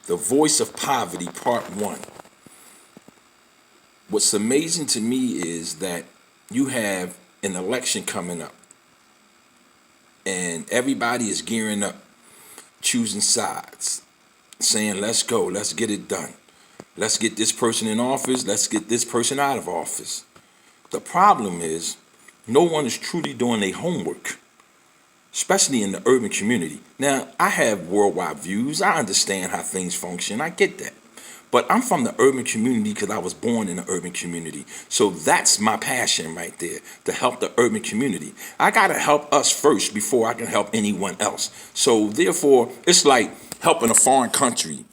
The Voice of Poverty, Part 1. What's amazing to me is that you have an election coming up, and everybody is gearing up, choosing sides, saying, let's go, let's get it done. Let's get this person in office, let's get this person out of office. The problem is, no one is truly doing their homework, especially in the urban community. Now, I have worldwide views. I understand how things function. I get that. But I'm from the urban community because I was born in the urban community. So that's my passion right there, to help the urban community. I got to help us first before I can help anyone else. So therefore, it's like helping a foreign country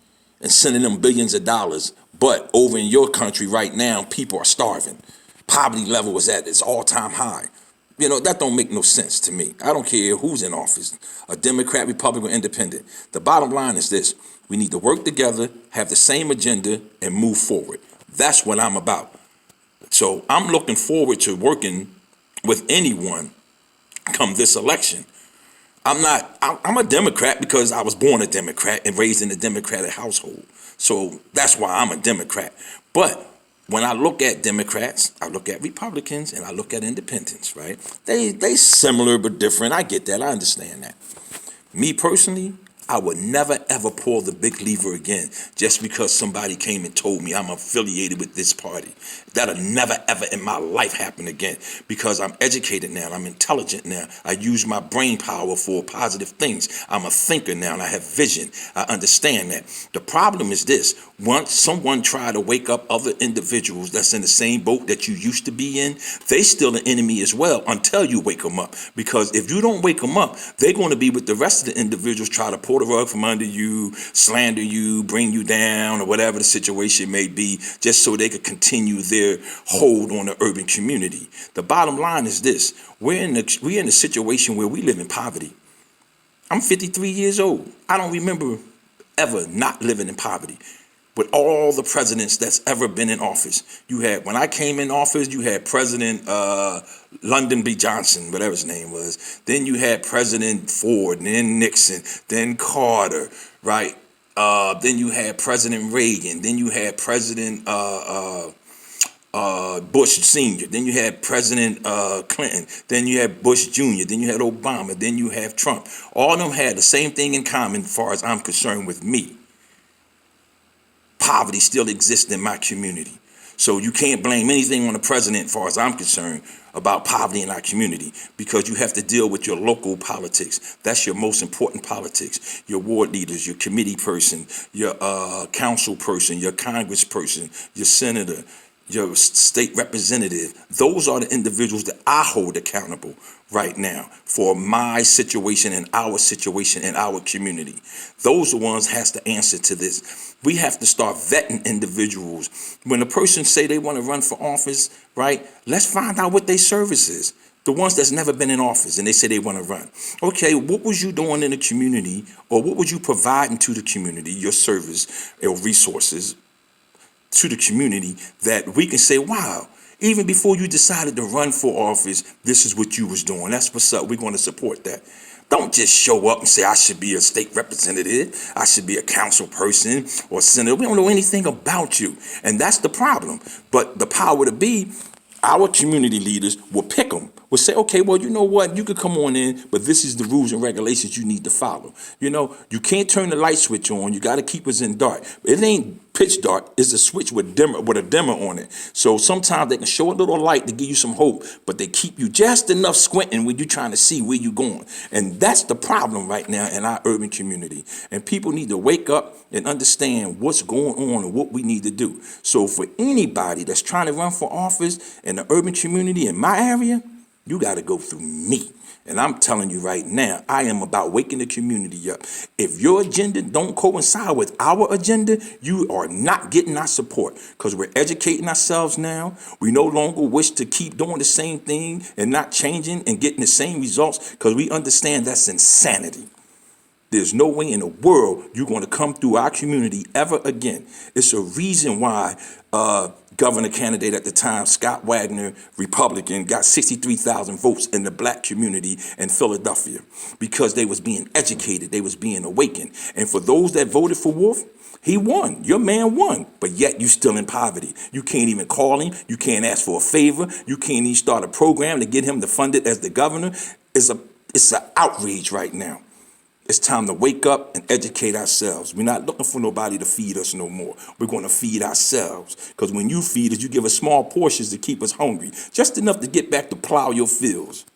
and sending them billions of dollars. But over in your country right now, people are starving. Poverty level is at its all-time high. You know, that don't make no sense to me. I don't care who's in office, a Democrat, Republican, or Independent. The bottom line is this: we need to work together, have the same agenda, and move forward. That's what I'm about. So I'm looking forward to working with anyone come this election. I'm a Democrat because I was born a Democrat and raised in a Democratic household. So that's why I'm a Democrat. But when I look at Democrats, I look at Republicans, and I look at independents, right? They similar but different. I get that. I understand that. Me personally, I would never ever pull the big lever again just because somebody came and told me I'm affiliated with this party. That'll never ever in my life happen again because I'm educated now. I'm intelligent now. I use my brain power for positive things. I'm a thinker now and I have vision. I understand that. The problem is this: once someone try to wake up other individuals that's in the same boat that you used to be in, they still an enemy as well until you wake them up. Because if you don't wake them up, they're going to be with the rest of the individuals try to pull the rug from under you, slander you, bring you down, or whatever the situation may be, just so they could continue their hold on the urban community. The bottom line is this: we're in a situation where we live in poverty. I'm 53 years old. I don't remember ever not living in poverty. With all the presidents that's ever been in office, when I came in office, you had President Lyndon B. Johnson, whatever his name was. Then you had President Ford, and then Nixon, then Carter, right? Then you had President Reagan. Then you had President Bush Sr. Then you had President Clinton. Then you had Bush Jr. Then you had Obama. Then you have Trump. All of them had the same thing in common as far as I'm concerned with me. Poverty still exists in my community. So you can't blame anything on the president as far as I'm concerned about poverty in our community, because you have to deal with your local politics. That's your most important politics. Your ward leaders, your committee person, your council person, your congressperson, your senator, your state representative. Those are the individuals that I hold accountable right now for my situation and our situation in our community. Those are the ones has to answer to this. We have to start vetting individuals. When a person say they want to run for office, right, let's find out what their service is. The ones that's never been in office and they say they want to run. Okay, what was you doing in the community, or what was you providing to the community, your service or resources to the community, that we can say, wow, even before you decided to run for office, this is what you was doing. That's what's up. We're going to support that. Don't just show up and say, I should be a state representative, I should be a council person or senator. We don't know anything about you. And that's the problem. But the power to be, our community leaders will pick them, will say, okay, well, you know what? You could come on in, but this is the rules and regulations you need to follow. You know, you can't turn the light switch on. You got to keep us in dark. It ain't pitch dark. It's a switch with a dimmer on it. So sometimes they can show a little light to give you some hope, but they keep you just enough squinting when you're trying to see where you're going. And that's the problem right now in our urban community. And people need to wake up and understand what's going on and what we need to do. So for anybody that's trying to run for office in the urban community in my area, you got to go through me. And I'm telling you right now, I am about waking the community up. If your agenda don't coincide with our agenda, you are not getting our support, because we're educating ourselves now. We no longer wish to keep doing the same thing and not changing and getting the same results, because we understand that's insanity. There's no way in the world you're going to come through our community ever again. It's a reason why governor candidate at the time, Scott Wagner, Republican, got 63,000 votes in the black community in Philadelphia, because they was being educated, they was being awakened. And for those that voted for Wolf, He won. Your man won. But yet you still in poverty. You can't even call him. You can't ask for a favor. You can't even start a program to get him to fund it as the governor. It's an outrage right now. It's time to wake up and educate ourselves. We're not looking for nobody to feed us no more. We're going to feed ourselves. Because when you feed us, you give us small portions to keep us hungry. Just enough to get back to plow your fields.